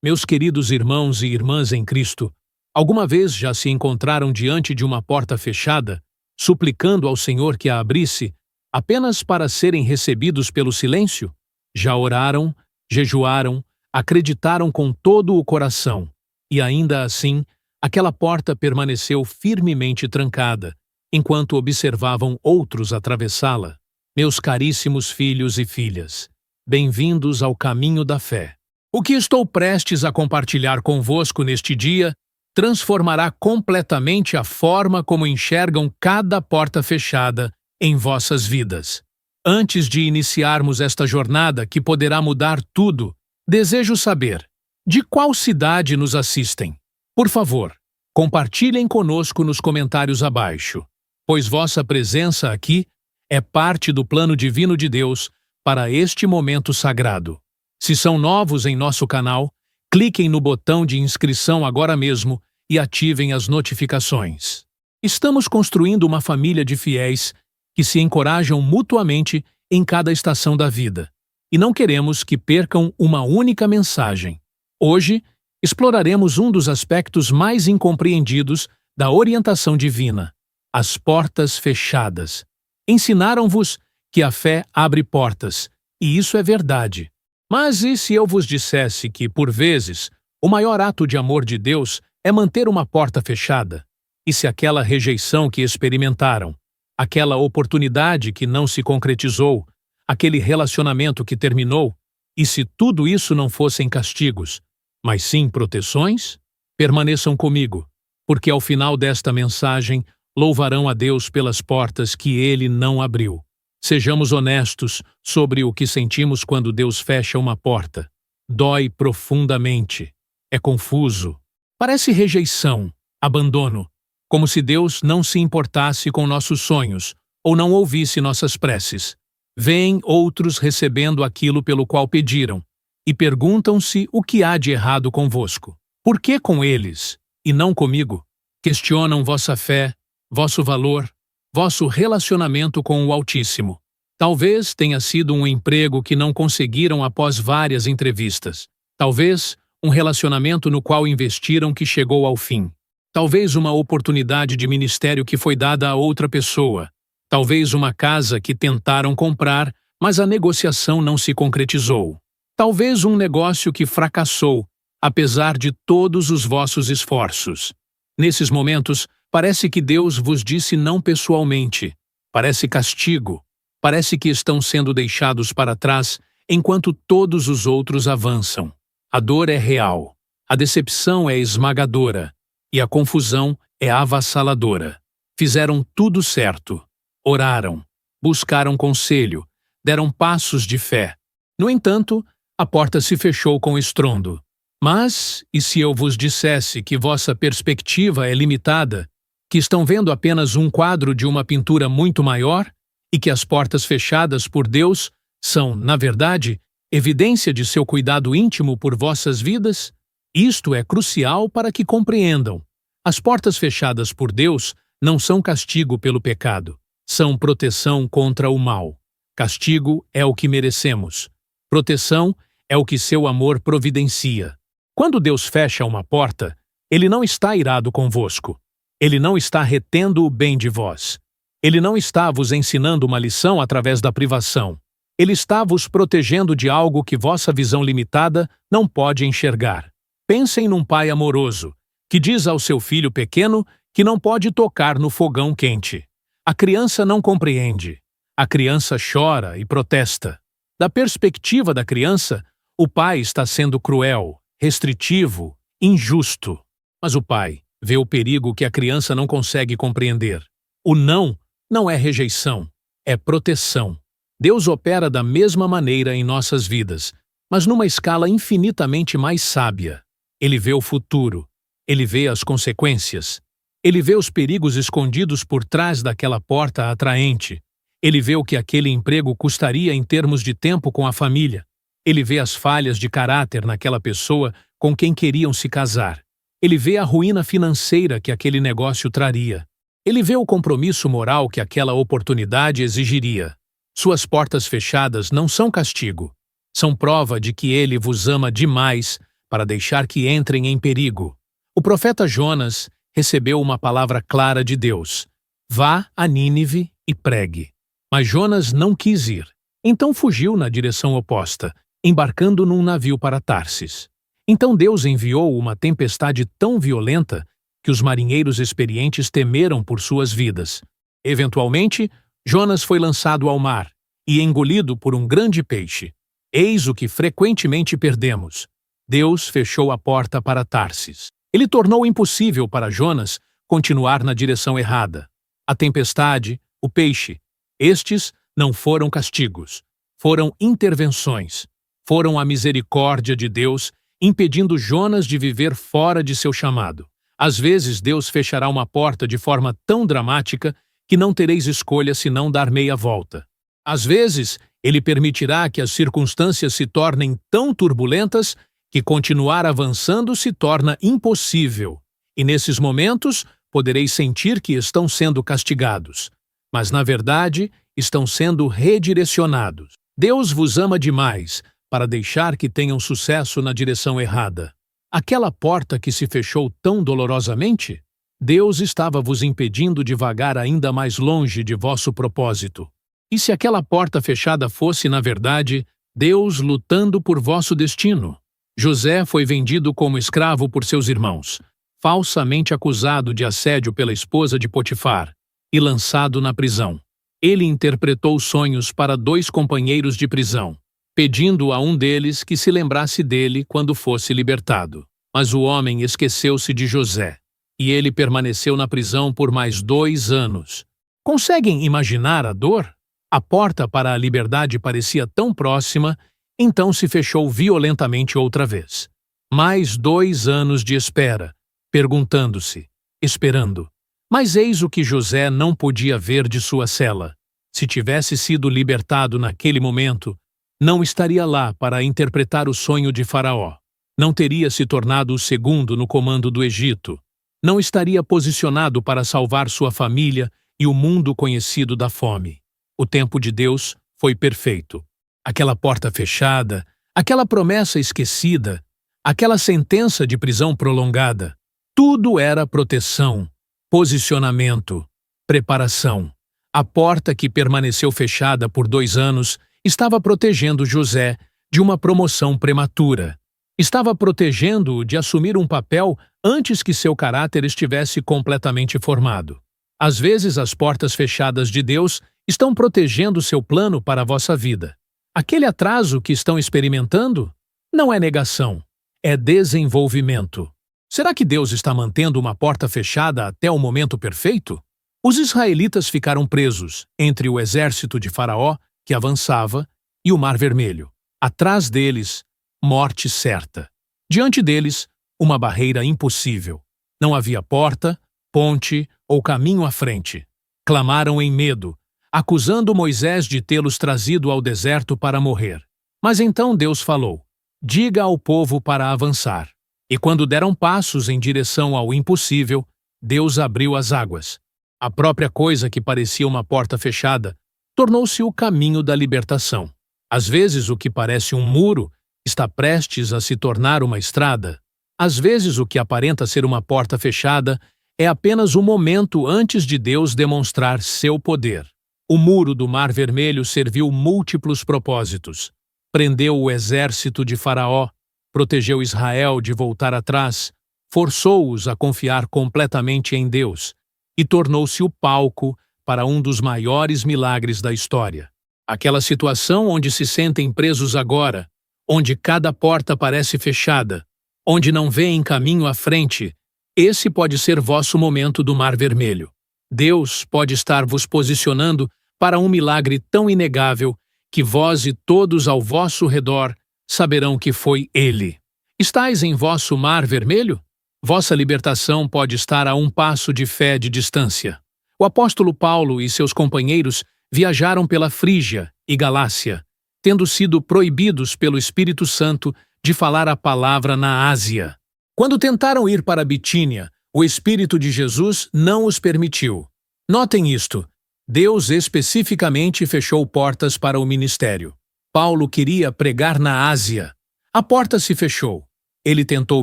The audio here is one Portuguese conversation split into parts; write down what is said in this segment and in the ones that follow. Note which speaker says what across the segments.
Speaker 1: Meus queridos irmãos e irmãs em Cristo, alguma vez já se encontraram diante de uma porta fechada, suplicando ao Senhor que a abrisse, apenas para serem recebidos pelo silêncio? Já oraram, jejuaram, acreditaram com todo o coração, e ainda assim, aquela porta permaneceu firmemente trancada, enquanto observavam outros atravessá-la. Meus caríssimos filhos e filhas, bem-vindos ao caminho da fé. O que estou prestes a compartilhar convosco neste dia transformará completamente a forma como enxergam cada porta fechada em vossas vidas. Antes de iniciarmos esta jornada que poderá mudar tudo, desejo saber: de qual cidade nos assistem? Por favor, compartilhem conosco nos comentários abaixo, pois vossa presença aqui é parte do plano divino de Deus para este momento sagrado. Se são novos em nosso canal, cliquem no botão de inscrição agora mesmo e ativem as notificações. Estamos construindo uma família de fiéis que se encorajam mutuamente em cada estação da vida, e não queremos que percam uma única mensagem. Hoje, exploraremos um dos aspectos mais incompreendidos da orientação divina: as portas fechadas. Ensinaram-vos que a fé abre portas, e isso é verdade. Mas e se eu vos dissesse que, por vezes, o maior ato de amor de Deus é manter uma porta fechada? E se aquela rejeição que experimentaram, aquela oportunidade que não se concretizou, aquele relacionamento que terminou, e se tudo isso não fossem castigos, mas sim proteções? Permaneçam comigo, porque ao final desta mensagem louvarão a Deus pelas portas que Ele não abriu. Sejamos honestos sobre o que sentimos quando Deus fecha uma porta. Dói profundamente. É confuso. Parece rejeição, abandono, como se Deus não se importasse com nossos sonhos ou não ouvisse nossas preces. Vêm outros recebendo aquilo pelo qual pediram e perguntam-se o que há de errado convosco. Por que com eles e não comigo? Questionam vossa fé, vosso valor, vosso relacionamento com o Altíssimo. Talvez tenha sido um emprego que não conseguiram após várias entrevistas. Talvez um relacionamento no qual investiram que chegou ao fim. Talvez uma oportunidade de ministério que foi dada a outra pessoa. Talvez uma casa que tentaram comprar, mas a negociação não se concretizou. Talvez um negócio que fracassou, apesar de todos os vossos esforços. Nesses momentos, parece que Deus vos disse não pessoalmente. Parece castigo. Parece que estão sendo deixados para trás enquanto todos os outros avançam. A dor é real. A decepção é esmagadora. E a confusão é avassaladora. Fizeram tudo certo. Oraram. Buscaram conselho. Deram passos de fé. No entanto, a porta se fechou com estrondo. Mas, e se eu vos dissesse que vossa perspectiva é limitada, que estão vendo apenas um quadro de uma pintura muito maior, e que as portas fechadas por Deus são, na verdade, evidência de seu cuidado íntimo por vossas vidas? Isto é crucial para que compreendam. As portas fechadas por Deus não são castigo pelo pecado, são proteção contra o mal. Castigo é o que merecemos. Proteção é o que seu amor providencia. Quando Deus fecha uma porta, Ele não está irado convosco. Ele não está retendo o bem de vós. Ele não está vos ensinando uma lição através da privação. Ele está vos protegendo de algo que vossa visão limitada não pode enxergar. Pensem num pai amoroso, que diz ao seu filho pequeno que não pode tocar no fogão quente. A criança não compreende. A criança chora e protesta. Da perspectiva da criança, o pai está sendo cruel, restritivo, injusto. Mas o pai vê o perigo que a criança não consegue compreender. O não é rejeição, é proteção. Deus opera da mesma maneira em nossas vidas, mas numa escala infinitamente mais sábia. Ele vê o futuro, ele vê as consequências, ele vê os perigos escondidos por trás daquela porta atraente, ele vê o que aquele emprego custaria em termos de tempo com a família, ele vê as falhas de caráter naquela pessoa com quem queriam se casar, ele vê a ruína financeira que aquele negócio traria. Ele vê o compromisso moral que aquela oportunidade exigiria. Suas portas fechadas não são castigo. São prova de que Ele vos ama demais para deixar que entrem em perigo. O profeta Jonas recebeu uma palavra clara de Deus: vá a Nínive e pregue. Mas Jonas não quis ir. Então fugiu na direção oposta, embarcando num navio para Tarsis. Então Deus enviou uma tempestade tão violenta que os marinheiros experientes temeram por suas vidas. Eventualmente, Jonas foi lançado ao mar e engolido por um grande peixe. Eis o que frequentemente perdemos. Deus fechou a porta para Tarsis. Ele tornou impossível para Jonas continuar na direção errada. A tempestade, o peixe, estes não foram castigos, foram intervenções. Foram a misericórdia de Deus impedindo Jonas de viver fora de seu chamado. Às vezes Deus fechará uma porta de forma tão dramática que não tereis escolha senão dar meia volta. Às vezes, Ele permitirá que as circunstâncias se tornem tão turbulentas que continuar avançando se torna impossível. E nesses momentos, podereis sentir que estão sendo castigados. Mas, na verdade, estão sendo redirecionados. Deus vos ama demais para deixar que tenham sucesso na direção errada. Aquela porta que se fechou tão dolorosamente, Deus estava vos impedindo de vagar ainda mais longe de vosso propósito. E se aquela porta fechada fosse, na verdade, Deus lutando por vosso destino? José foi vendido como escravo por seus irmãos, falsamente acusado de assédio pela esposa de Potifar e lançado na prisão. Ele interpretou sonhos para 2 companheiros de prisão, pedindo a um deles que se lembrasse dele quando fosse libertado. Mas o homem esqueceu-se de José, e ele permaneceu na prisão por mais 2 anos. Conseguem imaginar a dor? A porta para a liberdade parecia tão próxima, então se fechou violentamente outra vez. Mais 2 anos de espera, perguntando-se, esperando. Mas eis o que José não podia ver de sua cela. Se tivesse sido libertado naquele momento, não estaria lá para interpretar o sonho de Faraó. Não teria se tornado o segundo no comando do Egito. Não estaria posicionado para salvar sua família e o mundo conhecido da fome. O tempo de Deus foi perfeito. Aquela porta fechada, aquela promessa esquecida, aquela sentença de prisão prolongada, tudo era proteção, posicionamento, preparação. A porta que permaneceu fechada por 2 anos estava protegendo José de uma promoção prematura. Estava protegendo-o de assumir um papel antes que seu caráter estivesse completamente formado. Às vezes, as portas fechadas de Deus estão protegendo seu plano para a vossa vida. Aquele atraso que estão experimentando não é negação, é desenvolvimento. Será que Deus está mantendo uma porta fechada até o momento perfeito? Os israelitas ficaram presos entre o exército de Faraó, que avançava, e o Mar Vermelho. Atrás deles, morte certa. Diante deles, uma barreira impossível. Não havia porta, ponte ou caminho à frente. Clamaram em medo, acusando Moisés de tê-los trazido ao deserto para morrer. Mas então Deus falou: diga ao povo para avançar. E quando deram passos em direção ao impossível, Deus abriu as águas. A própria coisa que parecia uma porta fechada tornou-se o caminho da libertação. Às vezes o que parece um muro está prestes a se tornar uma estrada. Às vezes o que aparenta ser uma porta fechada é apenas um momento antes de Deus demonstrar seu poder. O muro do Mar Vermelho serviu múltiplos propósitos. Prendeu o exército de Faraó, protegeu Israel de voltar atrás, forçou-os a confiar completamente em Deus e tornou-se o palco para um dos maiores milagres da história. Aquela situação onde se sentem presos agora, onde cada porta parece fechada, onde não vêem caminho à frente, esse pode ser vosso momento do Mar Vermelho. Deus pode estar vos posicionando para um milagre tão inegável que vós e todos ao vosso redor saberão que foi Ele. Estais em vosso Mar Vermelho? Vossa libertação pode estar a um passo de fé de distância. O apóstolo Paulo e seus companheiros viajaram pela Frígia e Galácia, tendo sido proibidos pelo Espírito Santo de falar a palavra na Ásia. Quando tentaram ir para Bitínia, o Espírito de Jesus não os permitiu. Notem isto: Deus especificamente fechou portas para o ministério. Paulo queria pregar na Ásia. A porta se fechou. Ele tentou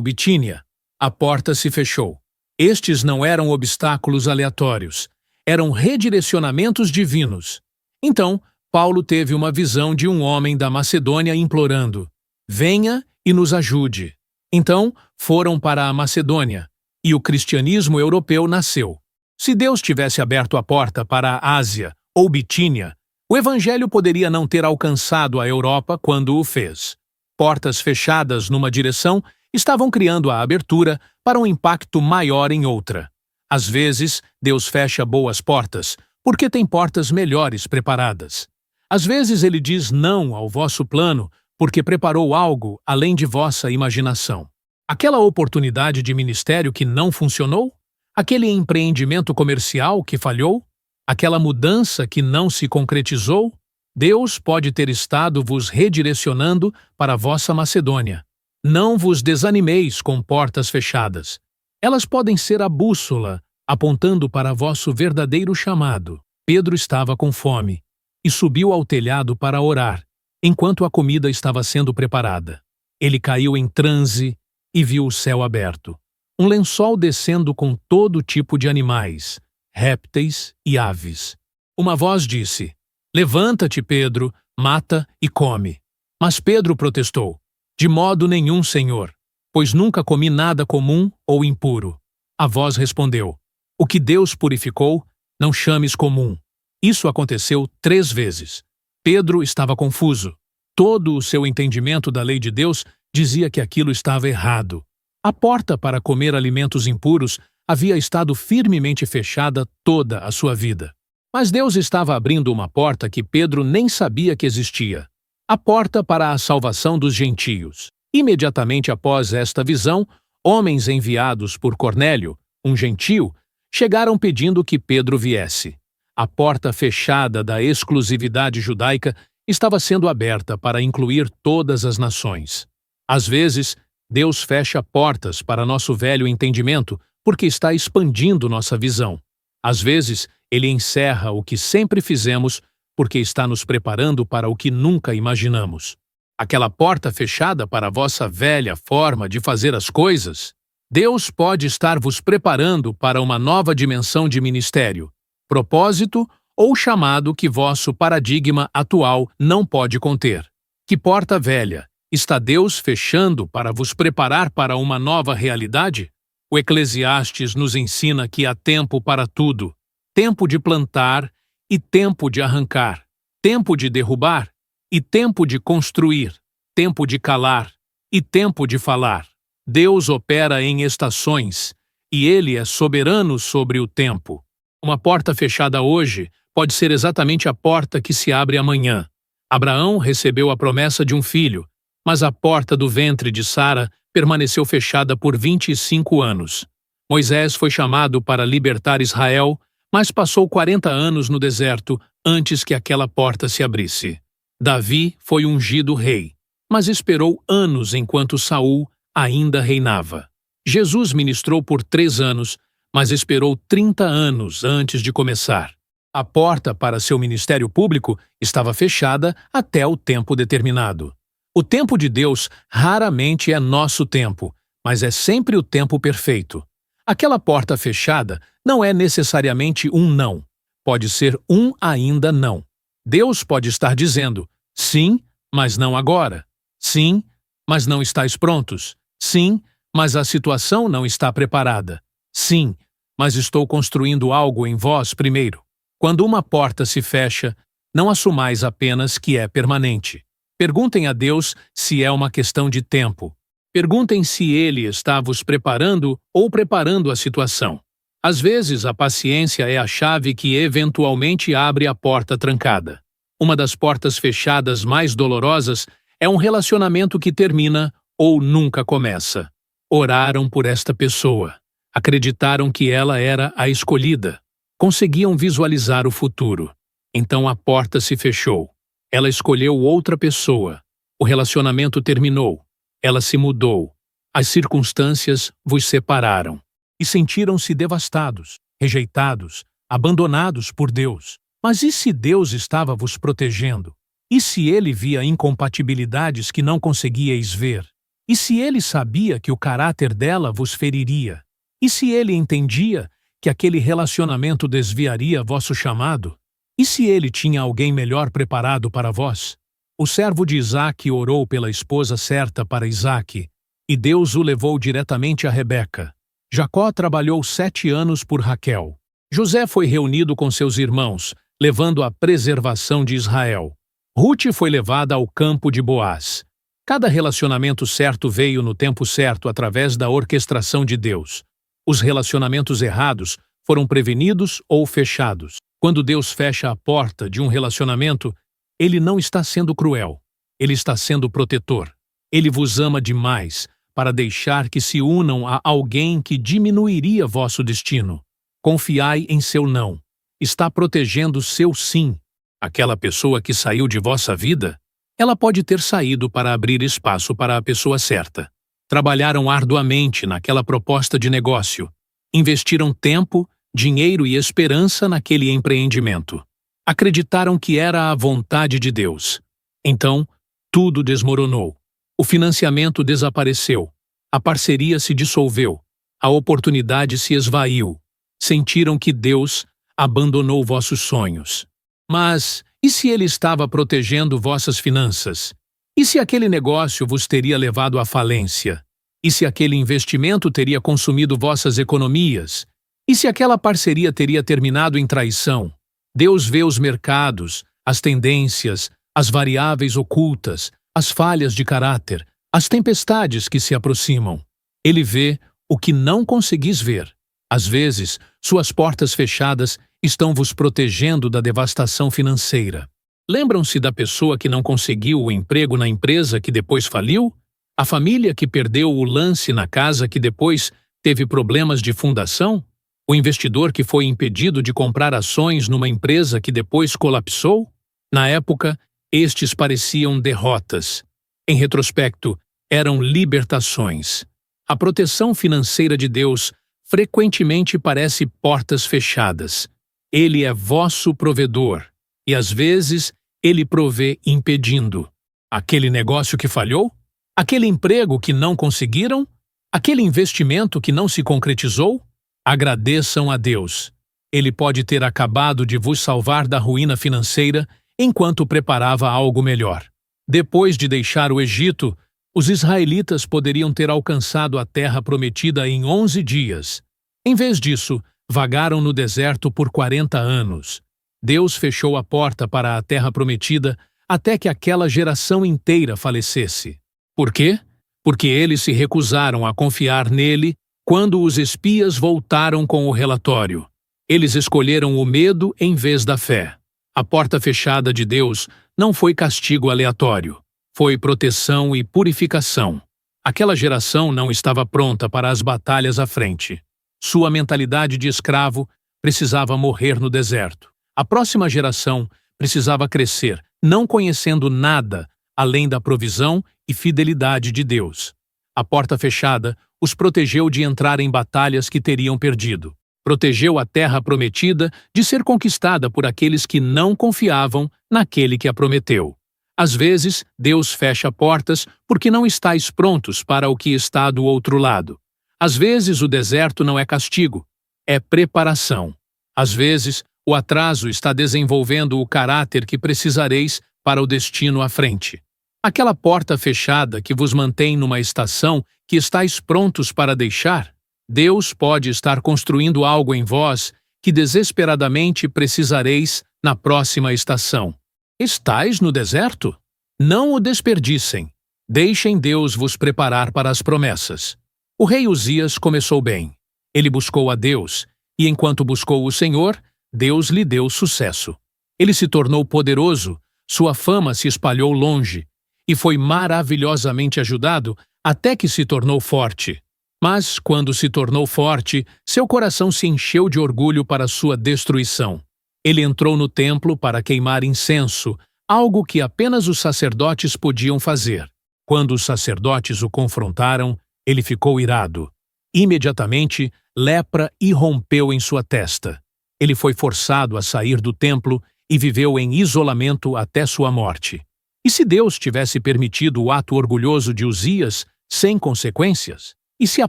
Speaker 1: Bitínia. A porta se fechou. Estes não eram obstáculos aleatórios. Eram redirecionamentos divinos. Então, Paulo teve uma visão de um homem da Macedônia implorando: venha e nos ajude. Então, foram para a Macedônia, e o cristianismo europeu nasceu. Se Deus tivesse aberto a porta para a Ásia ou Bitínia, o evangelho poderia não ter alcançado a Europa quando o fez. Portas fechadas numa direção estavam criando a abertura para um impacto maior em outra. Às vezes, Deus fecha boas portas, porque tem portas melhores preparadas. Às vezes ele diz não ao vosso plano, porque preparou algo além de vossa imaginação. Aquela oportunidade de ministério que não funcionou? Aquele empreendimento comercial que falhou? Aquela mudança que não se concretizou? Deus pode ter estado vos redirecionando para a vossa Macedônia. Não vos desanimeis com portas fechadas. Elas podem ser a bússola, apontando para vosso verdadeiro chamado. Pedro estava com fome e subiu ao telhado para orar, enquanto a comida estava sendo preparada. Ele caiu em transe e viu o céu aberto. Um lençol descendo com todo tipo de animais, répteis e aves. Uma voz disse: levanta-te, Pedro, mata e come. Mas Pedro protestou: de modo nenhum, Senhor, pois nunca comi nada comum ou impuro. A voz respondeu: o que Deus purificou, não chames comum. Isso aconteceu 3 vezes. Pedro estava confuso. Todo o seu entendimento da lei de Deus dizia que aquilo estava errado. A porta para comer alimentos impuros havia estado firmemente fechada toda a sua vida. Mas Deus estava abrindo uma porta que Pedro nem sabia que existia. A porta para a salvação dos gentios. Imediatamente após esta visão, homens enviados por Cornélio, um gentio, chegaram pedindo que Pedro viesse. A porta fechada da exclusividade judaica estava sendo aberta para incluir todas as nações. Às vezes, Deus fecha portas para nosso velho entendimento porque está expandindo nossa visão. Às vezes, Ele encerra o que sempre fizemos porque está nos preparando para o que nunca imaginamos. Aquela porta fechada para a vossa velha forma de fazer as coisas, Deus pode estar vos preparando para uma nova dimensão de ministério, propósito ou chamado que vosso paradigma atual não pode conter. Que porta velha está Deus fechando para vos preparar para uma nova realidade? O Eclesiastes nos ensina que há tempo para tudo: tempo de plantar e tempo de arrancar, tempo de derrubar e tempo de construir, tempo de calar e tempo de falar. Deus opera em estações e Ele é soberano sobre o tempo. Uma porta fechada hoje pode ser exatamente a porta que se abre amanhã. Abraão recebeu a promessa de um filho, mas a porta do ventre de Sara permaneceu fechada por 25 anos. Moisés foi chamado para libertar Israel, mas passou 40 anos no deserto antes que aquela porta se abrisse. Davi foi ungido rei, mas esperou anos enquanto Saul ainda reinava. Jesus ministrou por 3 anos, mas esperou 30 anos antes de começar. A porta para seu ministério público estava fechada até o tempo determinado. O tempo de Deus raramente é nosso tempo, mas é sempre o tempo perfeito. Aquela porta fechada não é necessariamente um não. Pode ser um ainda não. Deus pode estar dizendo: sim, mas não agora. Sim, mas não estáis prontos. Sim, mas a situação não está preparada. Sim, mas estou construindo algo em vós primeiro. Quando uma porta se fecha, não assumais apenas que é permanente. Perguntem a Deus se é uma questão de tempo. Perguntem se Ele está vos preparando ou preparando a situação. Às vezes, a paciência é a chave que eventualmente abre a porta trancada. Uma das portas fechadas mais dolorosas é um relacionamento que termina ou nunca começa. Oraram por esta pessoa. Acreditaram que ela era a escolhida. Conseguiam visualizar o futuro. Então a porta se fechou. Ela escolheu outra pessoa. O relacionamento terminou. Ela se mudou. As circunstâncias vos separaram. E sentiram-se devastados, rejeitados, abandonados por Deus. Mas e se Deus estava vos protegendo? E se Ele via incompatibilidades que não conseguíeis ver? E se ele sabia que o caráter dela vos feriria? E se ele entendia que aquele relacionamento desviaria vosso chamado? E se ele tinha alguém melhor preparado para vós? O servo de Isaque orou pela esposa certa para Isaque, e Deus o levou diretamente a Rebeca. Jacó trabalhou 7 anos por Raquel. José foi reunido com seus irmãos, levando a preservação de Israel. Rute foi levada ao campo de Boaz. Cada relacionamento certo veio no tempo certo através da orquestração de Deus. Os relacionamentos errados foram prevenidos ou fechados. Quando Deus fecha a porta de um relacionamento, Ele não está sendo cruel. Ele está sendo protetor. Ele vos ama demais para deixar que se unam a alguém que diminuiria vosso destino. Confiai em seu não. Está protegendo seu sim. Aquela pessoa que saiu de vossa vida, ela pode ter saído para abrir espaço para a pessoa certa. Trabalharam arduamente naquela proposta de negócio. Investiram tempo, dinheiro e esperança naquele empreendimento. Acreditaram que era a vontade de Deus. Então, tudo desmoronou. O financiamento desapareceu. A parceria se dissolveu. A oportunidade se esvaiu. Sentiram que Deus abandonou vossos sonhos. Mas, e se Ele estava protegendo vossas finanças? E se aquele negócio vos teria levado à falência? E se aquele investimento teria consumido vossas economias? E se aquela parceria teria terminado em traição? Deus vê os mercados, as tendências, as variáveis ocultas, as falhas de caráter, as tempestades que se aproximam. Ele vê o que não conseguis ver. Às vezes, suas portas fechadas estão vos protegendo da devastação financeira. Lembram-se da pessoa que não conseguiu o emprego na empresa que depois faliu? A família que perdeu o lance na casa que depois teve problemas de fundação? O investidor que foi impedido de comprar ações numa empresa que depois colapsou? Na época, estes pareciam derrotas. Em retrospecto, eram libertações. A proteção financeira de Deus frequentemente parece portas fechadas. Ele é vosso provedor, e às vezes Ele provê impedindo. Aquele negócio que falhou? Aquele emprego que não conseguiram? Aquele investimento que não se concretizou? Agradeçam a Deus. Ele pode ter acabado de vos salvar da ruína financeira enquanto preparava algo melhor. Depois de deixar o Egito, os israelitas poderiam ter alcançado a terra prometida em 11 dias. Em vez disso, vagaram no deserto por 40 anos. Deus fechou a porta para a terra prometida até que aquela geração inteira falecesse. Por quê? Porque eles se recusaram a confiar nele quando os espias voltaram com o relatório. Eles escolheram o medo em vez da fé. A porta fechada de Deus não foi castigo aleatório. Foi proteção e purificação. Aquela geração não estava pronta para as batalhas à frente. Sua mentalidade de escravo precisava morrer no deserto. A próxima geração precisava crescer, não conhecendo nada além da provisão e fidelidade de Deus. A porta fechada os protegeu de entrar em batalhas que teriam perdido. Protegeu a terra prometida de ser conquistada por aqueles que não confiavam naquele que a prometeu. Às vezes, Deus fecha portas porque não estáis prontos para o que está do outro lado. Às vezes, o deserto não é castigo, é preparação. Às vezes, o atraso está desenvolvendo o caráter que precisareis para o destino à frente. Aquela porta fechada que vos mantém numa estação que estáis prontos para deixar, Deus pode estar construindo algo em vós que desesperadamente precisareis na próxima estação. Estais no deserto? Não o desperdicem. Deixem Deus vos preparar para as promessas. O rei Uzias começou bem. Ele buscou a Deus, e enquanto buscou o Senhor, Deus lhe deu sucesso. Ele se tornou poderoso, sua fama se espalhou longe, e foi maravilhosamente ajudado até que se tornou forte. Mas, quando se tornou forte, seu coração se encheu de orgulho para sua destruição. Ele entrou no templo para queimar incenso, algo que apenas os sacerdotes podiam fazer. Quando os sacerdotes o confrontaram, ele ficou irado. Imediatamente, lepra irrompeu em sua testa. Ele foi forçado a sair do templo e viveu em isolamento até sua morte. E se Deus tivesse permitido o ato orgulhoso de Uzias, sem consequências? E se a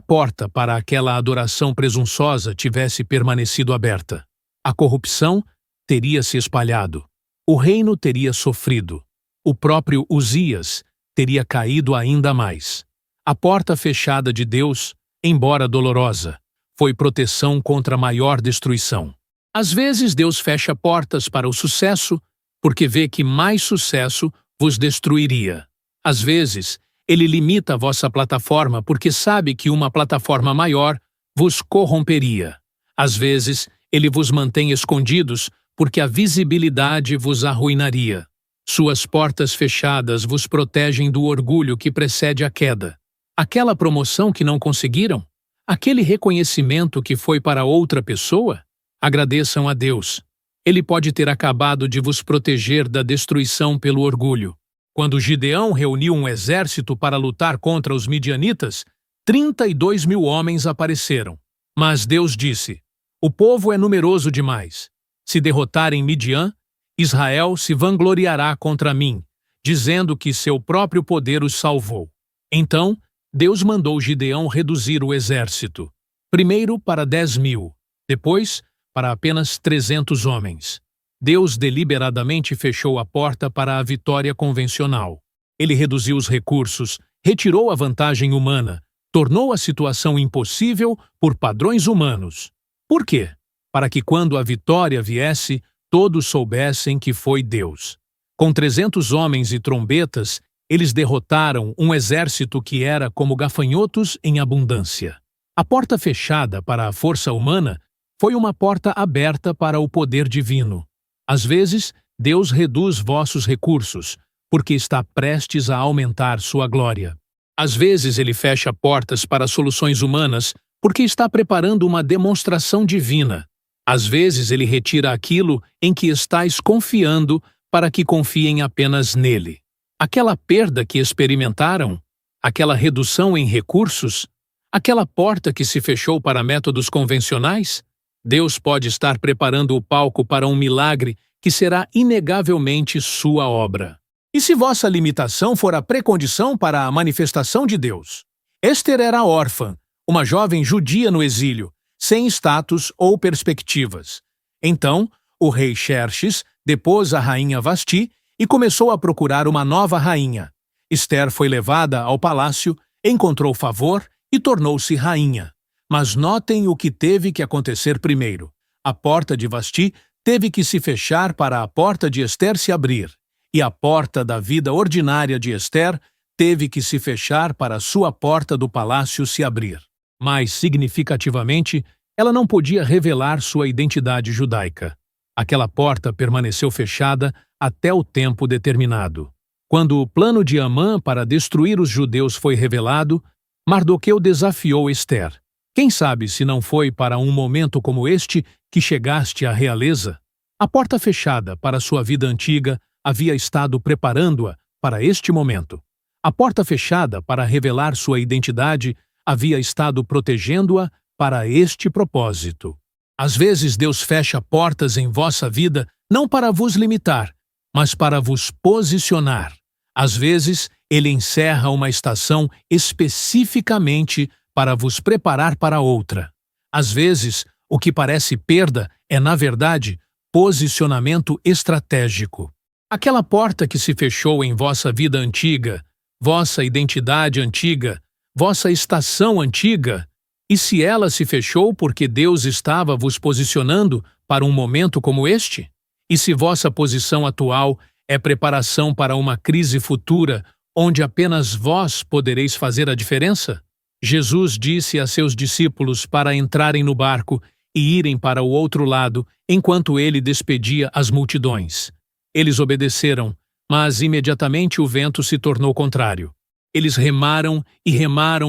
Speaker 1: porta para aquela adoração presunçosa tivesse permanecido aberta? A corrupção teria se espalhado. O reino teria sofrido. O próprio Uzias teria caído ainda mais. A porta fechada de Deus, embora dolorosa, foi proteção contra maior destruição. Às vezes Deus fecha portas para o sucesso, porque vê que mais sucesso vos destruiria. Às vezes, Ele limita a vossa plataforma porque sabe que uma plataforma maior vos corromperia. Às vezes, Ele vos mantém escondidos porque a visibilidade vos arruinaria. Suas portas fechadas vos protegem do orgulho que precede a queda. Aquela promoção que não conseguiram? Aquele reconhecimento que foi para outra pessoa? Agradeçam a Deus. Ele pode ter acabado de vos proteger da destruição pelo orgulho. Quando Gideão reuniu um exército para lutar contra os midianitas, 32.000 homens apareceram. Mas Deus disse: o povo é numeroso demais. Se derrotarem Midian, Israel se vangloriará contra mim, dizendo que seu próprio poder os salvou. Então, Deus mandou Gideão reduzir o exército. Primeiro para 10.000, depois para apenas 300 homens. Deus deliberadamente fechou a porta para a vitória convencional. Ele reduziu os recursos, retirou a vantagem humana, tornou a situação impossível por padrões humanos. Por quê? Para que quando a vitória viesse, todos soubessem que foi Deus. Com 300 homens e trombetas, eles derrotaram um exército que era como gafanhotos em abundância. A porta fechada para a força humana foi uma porta aberta para o poder divino. Às vezes, Deus reduz vossos recursos, porque está prestes a aumentar sua glória. Às vezes, Ele fecha portas para soluções humanas, porque está preparando uma demonstração divina. Às vezes, Ele retira aquilo em que estáis confiando para que confiem apenas nele. Aquela perda que experimentaram, aquela redução em recursos, aquela porta que se fechou para métodos convencionais, Deus pode estar preparando o palco para um milagre que será inegavelmente sua obra. E se vossa limitação for a precondição para a manifestação de Deus? Ester era órfã, uma jovem judia no exílio, sem status ou perspectivas. Então, o rei Xerxes depôs a rainha Vasti e começou a procurar uma nova rainha. Ester foi levada ao palácio, encontrou favor e tornou-se rainha. Mas notem o que teve que acontecer primeiro. A porta de Vasti teve que se fechar para a porta de Ester se abrir, e a porta da vida ordinária de Ester teve que se fechar para a sua porta do palácio se abrir. Mais significativamente, ela não podia revelar sua identidade judaica. Aquela porta permaneceu fechada até o tempo determinado. Quando o plano de Amã para destruir os judeus foi revelado, Mardoqueu desafiou Ester. Quem sabe se não foi para um momento como este que chegaste à realeza? A porta fechada para sua vida antiga havia estado preparando-a para este momento. A porta fechada para revelar sua identidade havia estado protegendo-a para este propósito. Às vezes Deus fecha portas em vossa vida não para vos limitar, mas para vos posicionar. Às vezes, Ele encerra uma estação especificamente para vos preparar para outra. Às vezes, o que parece perda é, na verdade, posicionamento estratégico. Aquela porta que se fechou em vossa vida antiga, vossa identidade antiga, vossa estação antiga, e se ela se fechou porque Deus estava vos posicionando para um momento como este? E se vossa posição atual é preparação para uma crise futura, onde apenas vós podereis fazer a diferença? Jesus disse a seus discípulos para entrarem no barco e irem para o outro lado, enquanto ele despedia as multidões. Eles obedeceram, mas imediatamente o vento se tornou contrário. Eles remaram,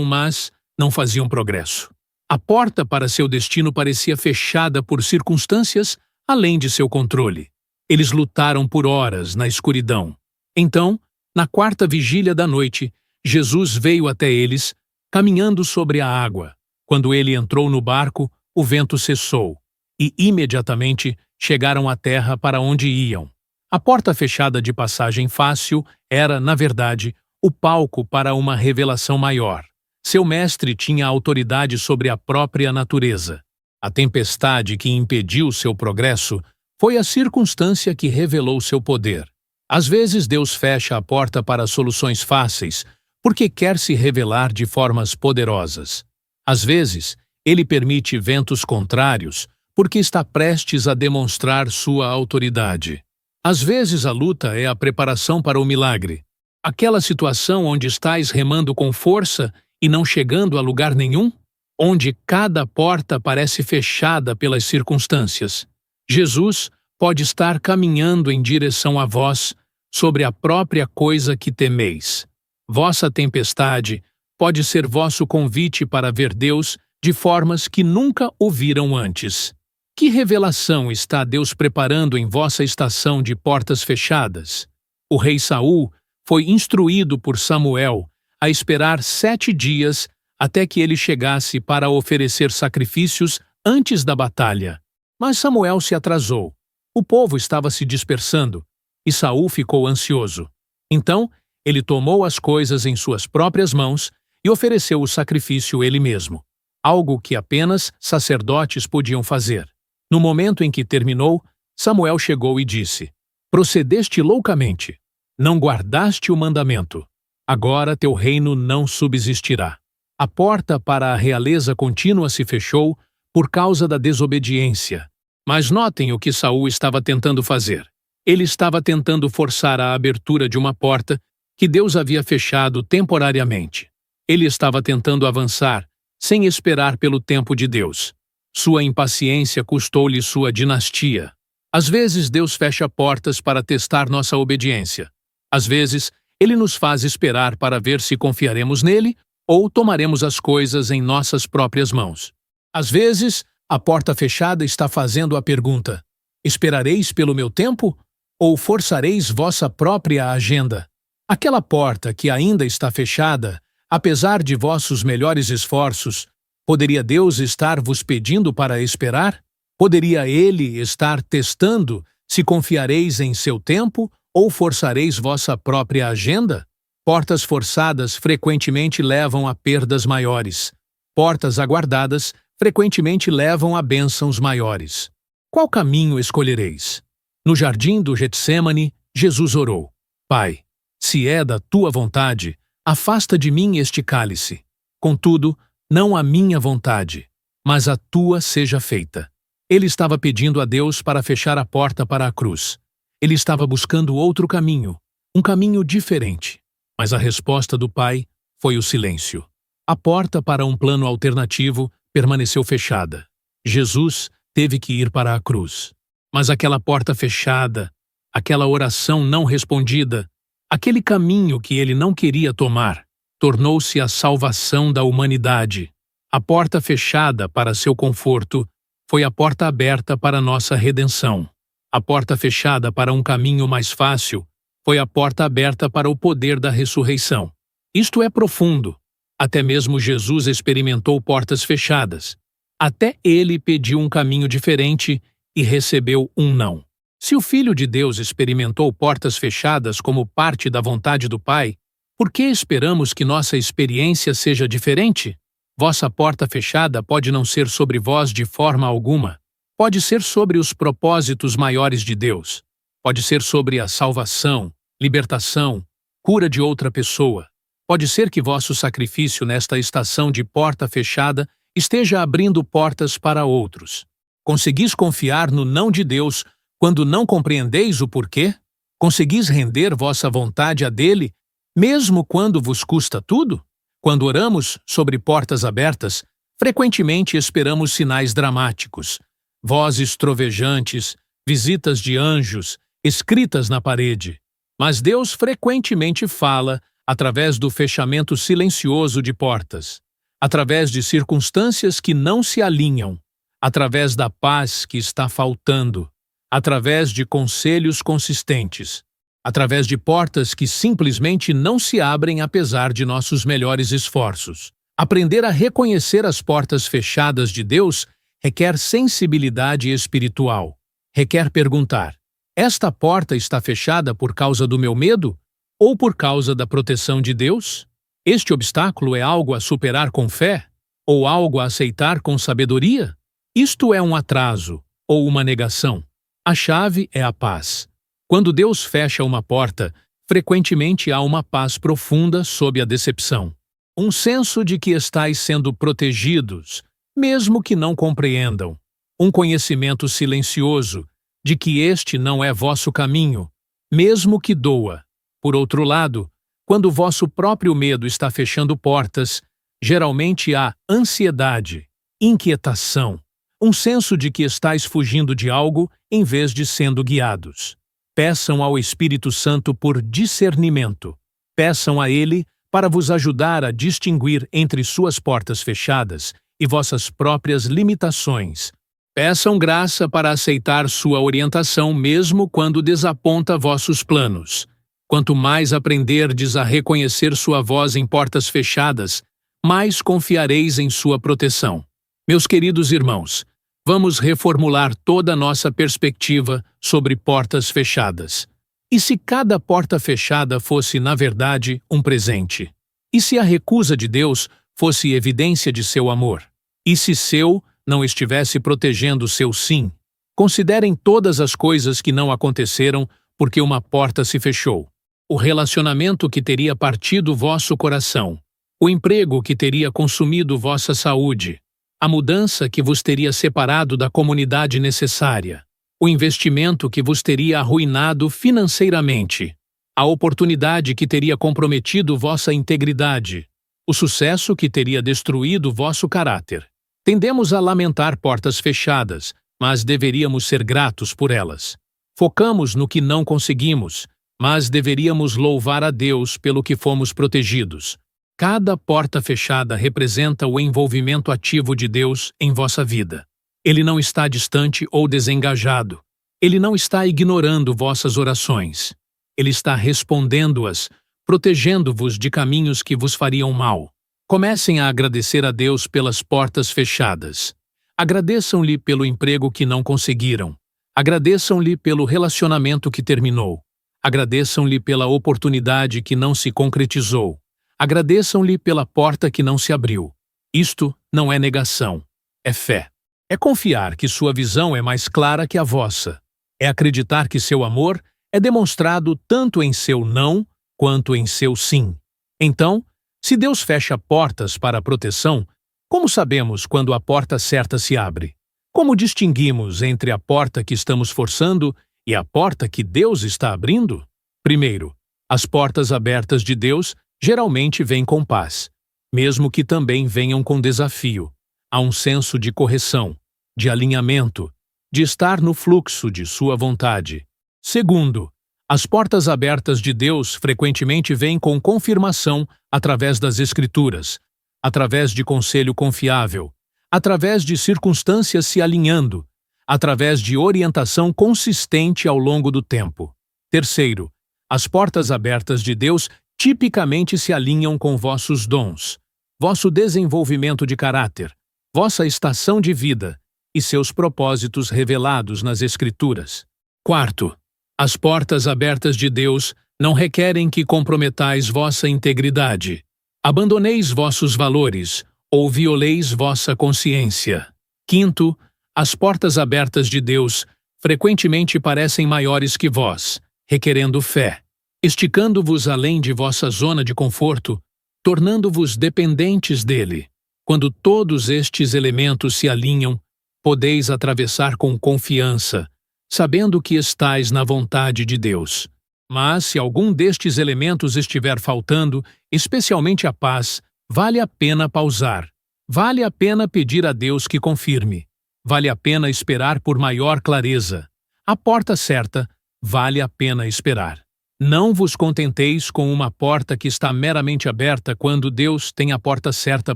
Speaker 1: mas não faziam progresso. A porta para seu destino parecia fechada por circunstâncias além de seu controle. Eles lutaram por horas na escuridão. Então, na quarta vigília da noite, Jesus veio até eles, caminhando sobre a água. Quando ele entrou no barco, o vento cessou, e imediatamente chegaram à terra para onde iam. A porta fechada de passagem fácil era, na verdade, o palco para uma revelação maior. Seu mestre tinha autoridade sobre a própria natureza. A tempestade que impediu seu progresso foi a circunstância que revelou seu poder. Às vezes Deus fecha a porta para soluções fáceis, porque quer se revelar de formas poderosas. Às vezes, Ele permite ventos contrários, porque está prestes a demonstrar sua autoridade. Às vezes a luta é a preparação para o milagre. Aquela situação onde estais remando com força e não chegando a lugar nenhum, onde cada porta parece fechada pelas circunstâncias. Jesus pode estar caminhando em direção a vós sobre a própria coisa que temeis. Vossa tempestade pode ser vosso convite para ver Deus de formas que nunca o viram antes. Que revelação está Deus preparando em vossa estação de portas fechadas? O rei Saul foi instruído por Samuel a esperar 7 dias até que ele chegasse para oferecer sacrifícios antes da batalha. Mas Samuel se atrasou. O povo estava se dispersando e Saul ficou ansioso. Então, ele tomou as coisas em suas próprias mãos e ofereceu o sacrifício ele mesmo, algo que apenas sacerdotes podiam fazer. No momento em que terminou, Samuel chegou e disse: "Procedeste loucamente. Não guardaste o mandamento. Agora teu reino não subsistirá." A porta para a realeza contínua se fechou por causa da desobediência. Mas notem o que Saul estava tentando fazer. Ele estava tentando forçar a abertura de uma porta que Deus havia fechado temporariamente. Ele estava tentando avançar, sem esperar pelo tempo de Deus. Sua impaciência custou-lhe sua dinastia. Às vezes Deus fecha portas para testar nossa obediência. Às vezes, Ele nos faz esperar para ver se confiaremos nele ou tomaremos as coisas em nossas próprias mãos. Às vezes, a porta fechada está fazendo a pergunta: esperareis pelo meu tempo ou forçareis vossa própria agenda? Aquela porta que ainda está fechada, apesar de vossos melhores esforços, poderia Deus estar vos pedindo para esperar? Poderia Ele estar testando se confiareis em seu tempo ou forçareis vossa própria agenda? Portas forçadas frequentemente levam a perdas maiores. Portas aguardadas frequentemente levam a bênçãos maiores. Qual caminho escolhereis? No jardim do Getsêmani, Jesus orou: Pai, se é da tua vontade, afasta de mim este cálice. Contudo, não a minha vontade, mas a tua seja feita. Ele estava pedindo a Deus para fechar a porta para a cruz. Ele estava buscando outro caminho, um caminho diferente. Mas a resposta do Pai foi o silêncio. A porta para um plano alternativo permaneceu fechada. Jesus teve que ir para a cruz. Mas aquela porta fechada, aquela oração não respondida, aquele caminho que ele não queria tomar, tornou-se a salvação da humanidade. A porta fechada para seu conforto foi a porta aberta para nossa redenção. A porta fechada para um caminho mais fácil foi a porta aberta para o poder da ressurreição. Isto é profundo. Até mesmo Jesus experimentou portas fechadas. Até ele pediu um caminho diferente e recebeu um não. Se o Filho de Deus experimentou portas fechadas como parte da vontade do Pai, por que esperamos que nossa experiência seja diferente? Vossa porta fechada pode não ser sobre vós de forma alguma. Pode ser sobre os propósitos maiores de Deus. Pode ser sobre a salvação, libertação, cura de outra pessoa. Pode ser que vosso sacrifício nesta estação de porta fechada esteja abrindo portas para outros. Conseguis confiar no não de Deus quando não compreendeis o porquê? Conseguis render vossa vontade a dele, mesmo quando vos custa tudo? Quando oramos sobre portas abertas, frequentemente esperamos sinais dramáticos, vozes trovejantes, visitas de anjos, escritas na parede. Mas Deus frequentemente fala através do fechamento silencioso de portas, através de circunstâncias que não se alinham, através da paz que está faltando, através de conselhos consistentes, através de portas que simplesmente não se abrem apesar de nossos melhores esforços. Aprender a reconhecer as portas fechadas de Deus requer sensibilidade espiritual. Requer perguntar: esta porta está fechada por causa do meu medo Ou por causa da proteção de Deus? Este obstáculo é algo a superar com fé? Ou algo a aceitar com sabedoria? Isto é um atraso ou uma negação. A chave é a paz. Quando Deus fecha uma porta, frequentemente há uma paz profunda sob a decepção. Um senso de que estáis sendo protegidos, mesmo que não compreendam. Um conhecimento silencioso de que este não é vosso caminho, mesmo que doa. Por outro lado, quando o vosso próprio medo está fechando portas, geralmente há ansiedade, inquietação, um senso de que estáis fugindo de algo em vez de sendo guiados. Peçam ao Espírito Santo por discernimento. Peçam a Ele para vos ajudar a distinguir entre suas portas fechadas e vossas próprias limitações. Peçam graça para aceitar sua orientação mesmo quando desaponta vossos planos. Quanto mais aprenderdes a reconhecer sua voz em portas fechadas, mais confiareis em sua proteção. Meus queridos irmãos, vamos reformular toda a nossa perspectiva sobre portas fechadas. E se cada porta fechada fosse, na verdade, um presente? E se a recusa de Deus fosse evidência de seu amor? E se seu não estivesse protegendo seu sim? Considerem todas as coisas que não aconteceram porque uma porta se fechou. O relacionamento que teria partido vosso coração, o emprego que teria consumido vossa saúde, a mudança que vos teria separado da comunidade necessária, o investimento que vos teria arruinado financeiramente, a oportunidade que teria comprometido vossa integridade, o sucesso que teria destruído vosso caráter. Tendemos a lamentar portas fechadas, mas deveríamos ser gratos por elas. Focamos no que não conseguimos, mas deveríamos louvar a Deus pelo que fomos protegidos. Cada porta fechada representa o envolvimento ativo de Deus em vossa vida. Ele não está distante ou desengajado. Ele não está ignorando vossas orações. Ele está respondendo-as, protegendo-vos de caminhos que vos fariam mal. Comecem a agradecer a Deus pelas portas fechadas. Agradeçam-lhe pelo emprego que não conseguiram. Agradeçam-lhe pelo relacionamento que terminou. Agradeçam-lhe pela oportunidade que não se concretizou. Agradeçam-lhe pela porta que não se abriu. Isto não é negação, é fé. É confiar que sua visão é mais clara que a vossa. É acreditar que seu amor é demonstrado tanto em seu não quanto em seu sim. Então, se Deus fecha portas para a proteção, como sabemos quando a porta certa se abre? Como distinguimos entre a porta que estamos forçando e a porta que Deus está abrindo? Primeiro, as portas abertas de Deus geralmente vêm com paz, mesmo que também venham com desafio. Há um senso de correção, de alinhamento, de estar no fluxo de sua vontade. Segundo, as portas abertas de Deus frequentemente vêm com confirmação através das Escrituras, através de conselho confiável, através de circunstâncias se alinhando, através de orientação consistente ao longo do tempo. Terceiro, as portas abertas de Deus tipicamente se alinham com vossos dons, vosso desenvolvimento de caráter, vossa estação de vida e seus propósitos revelados nas Escrituras. Quarto, as portas abertas de Deus não requerem que comprometais vossa integridade, abandoneis vossos valores ou violeis vossa consciência. Quinto, as portas abertas de Deus frequentemente parecem maiores que vós, requerendo fé, esticando-vos além de vossa zona de conforto, tornando-vos dependentes dele. Quando todos estes elementos se alinham, podeis atravessar com confiança, sabendo que estais na vontade de Deus. Mas se algum destes elementos estiver faltando, especialmente a paz, vale a pena pausar. Vale a pena pedir a Deus que confirme. Vale a pena esperar por maior clareza. A porta certa, vale a pena esperar. Não vos contenteis com uma porta que está meramente aberta quando Deus tem a porta certa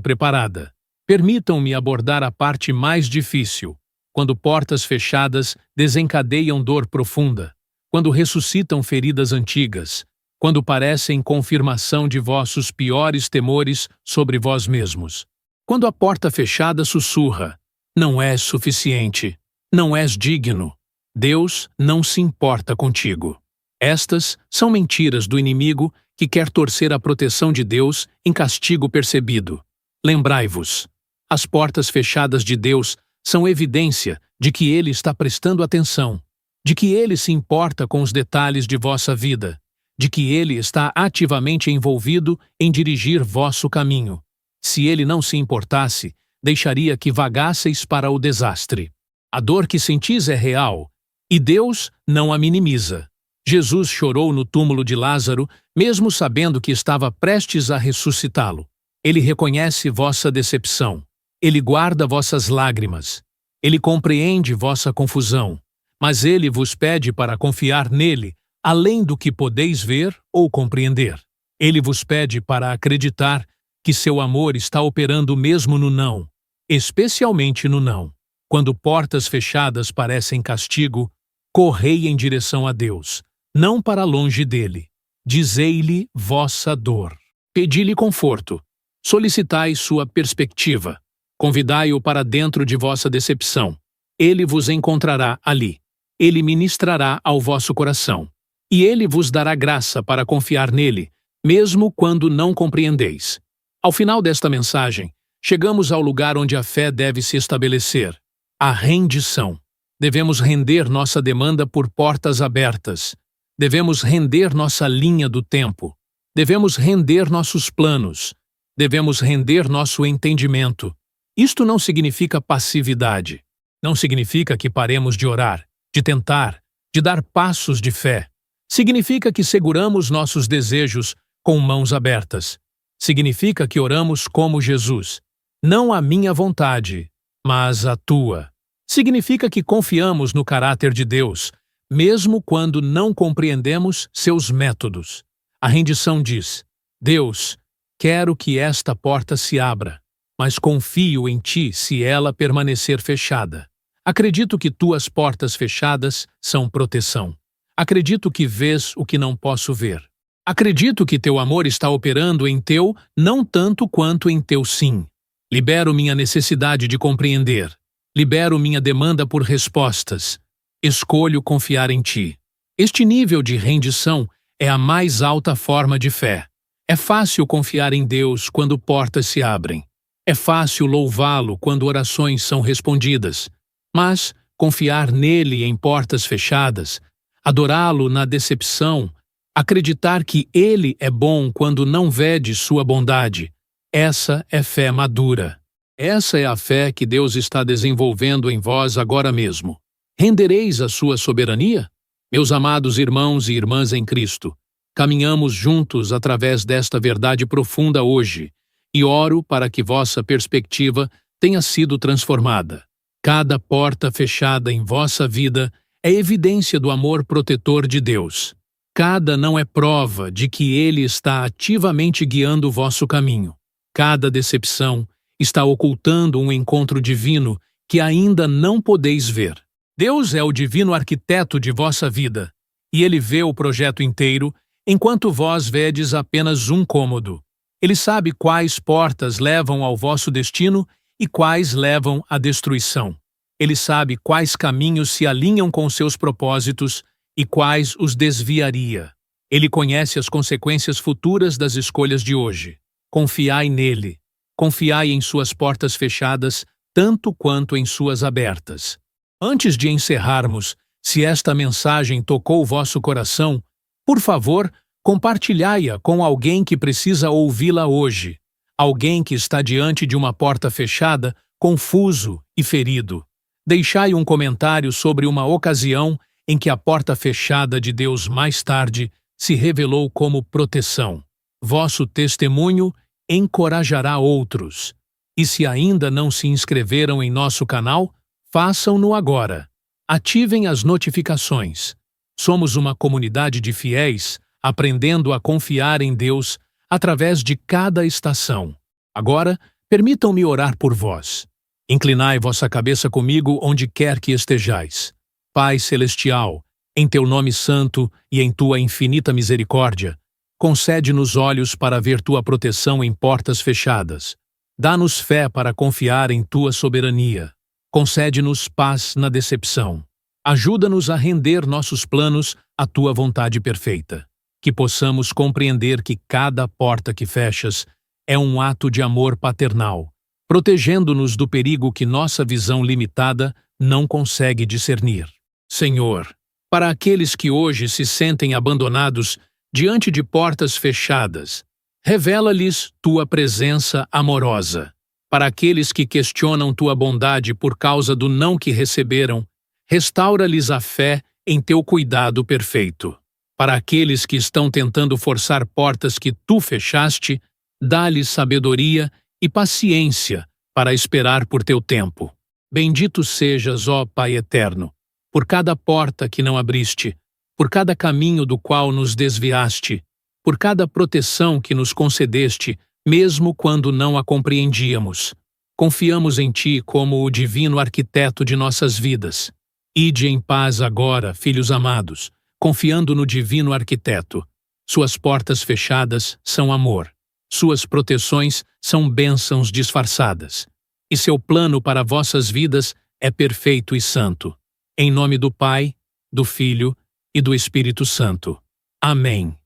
Speaker 1: preparada. Permitam-me abordar a parte mais difícil, quando portas fechadas desencadeiam dor profunda, quando ressuscitam feridas antigas, quando parecem confirmação de vossos piores temores sobre vós mesmos. Quando a porta fechada sussurra: não és suficiente, não és digno, Deus não se importa contigo. Estas são mentiras do inimigo que quer torcer a proteção de Deus em castigo percebido. Lembrai-vos, as portas fechadas de Deus são evidência de que Ele está prestando atenção, de que Ele se importa com os detalhes de vossa vida, de que Ele está ativamente envolvido em dirigir vosso caminho. Se Ele não se importasse, deixaria que vagasseis para o desastre. A dor que sentis é real, e Deus não a minimiza. Jesus chorou no túmulo de Lázaro, mesmo sabendo que estava prestes a ressuscitá-lo. Ele reconhece vossa decepção. Ele guarda vossas lágrimas. Ele compreende vossa confusão. Mas Ele vos pede para confiar nele, além do que podeis ver ou compreender. Ele vos pede para acreditar que seu amor está operando mesmo no não, especialmente no não. Quando portas fechadas parecem castigo, correi em direção a Deus, não para longe dele. Dizei-lhe vossa dor. Pedi-lhe conforto. Solicitai sua perspectiva. Convidai-o para dentro de vossa decepção. Ele vos encontrará ali. Ele ministrará ao vosso coração. E ele vos dará graça para confiar nele, mesmo quando não compreendeis. Ao final desta mensagem, chegamos ao lugar onde a fé deve se estabelecer: a rendição. Devemos render nossa demanda por portas abertas. Devemos render nossa linha do tempo. Devemos render nossos planos. Devemos render nosso entendimento. Isto não significa passividade. Não significa que paremos de orar, de tentar, de dar passos de fé. Significa que seguramos nossos desejos com mãos abertas. Significa que oramos como Jesus. Não a minha vontade, mas a tua. Significa que confiamos no caráter de Deus, mesmo quando não compreendemos seus métodos. A rendição diz: Deus, quero que esta porta se abra, mas confio em ti se ela permanecer fechada. Acredito que tuas portas fechadas são proteção. Acredito que vês o que não posso ver. Acredito que teu amor está operando em teu não tanto quanto em teu sim. Libero minha necessidade de compreender. Libero minha demanda por respostas. Escolho confiar em ti. Este nível de rendição é a mais alta forma de fé. É fácil confiar em Deus quando portas se abrem. É fácil louvá-lo quando orações são respondidas. Mas confiar nele em portas fechadas, adorá-lo na decepção, acreditar que ele é bom quando não vede sua bondade, essa é fé madura. Essa é a fé que Deus está desenvolvendo em vós agora mesmo. Rendereis a sua soberania? Meus amados irmãos e irmãs em Cristo, caminhamos juntos através desta verdade profunda hoje, e oro para que vossa perspectiva tenha sido transformada. Cada porta fechada em vossa vida é evidência do amor protetor de Deus. Cada não é prova de que Ele está ativamente guiando o vosso caminho. Cada decepção está ocultando um encontro divino que ainda não podeis ver. Deus é o divino arquiteto de vossa vida, e Ele vê o projeto inteiro, enquanto vós vedes apenas um cômodo. Ele sabe quais portas levam ao vosso destino e quais levam à destruição. Ele sabe quais caminhos se alinham com seus propósitos e quais os desviaria. Ele conhece as consequências futuras das escolhas de hoje. Confiai nele. Confiai em suas portas fechadas, tanto quanto em suas abertas. Antes de encerrarmos, se esta mensagem tocou o vosso coração, por favor, compartilhai-a com alguém que precisa ouvi-la hoje. Alguém que está diante de uma porta fechada, confuso e ferido. Deixai um comentário sobre uma ocasião em que a porta fechada de Deus mais tarde se revelou como proteção. Vosso testemunho encorajará outros. E se ainda não se inscreveram em nosso canal, façam-no agora. Ativem as notificações. Somos uma comunidade de fiéis, aprendendo a confiar em Deus através de cada estação. Agora, permitam-me orar por vós. Inclinai vossa cabeça comigo onde quer que estejais. Pai Celestial, em teu nome santo e em tua infinita misericórdia, concede-nos olhos para ver tua proteção em portas fechadas. Dá-nos fé para confiar em tua soberania. Concede-nos paz na decepção. Ajuda-nos a render nossos planos à tua vontade perfeita, que possamos compreender que cada porta que fechas é um ato de amor paternal, protegendo-nos do perigo que nossa visão limitada não consegue discernir. Senhor, para aqueles que hoje se sentem abandonados diante de portas fechadas, revela-lhes tua presença amorosa. Para aqueles que questionam tua bondade por causa do não que receberam, restaura-lhes a fé em teu cuidado perfeito. Para aqueles que estão tentando forçar portas que tu fechaste, dá-lhes sabedoria e paciência para esperar por teu tempo. Bendito sejas, ó Pai eterno, por cada porta que não abriste, por cada caminho do qual nos desviaste, por cada proteção que nos concedeste, mesmo quando não a compreendíamos. Confiamos em Ti como o divino arquiteto de nossas vidas. Ide em paz agora, filhos amados, confiando no divino arquiteto. Suas portas fechadas são amor. Suas proteções são bênçãos disfarçadas. E seu plano para vossas vidas é perfeito e santo. Em nome do Pai, do Filho e do Espírito Santo. Amém.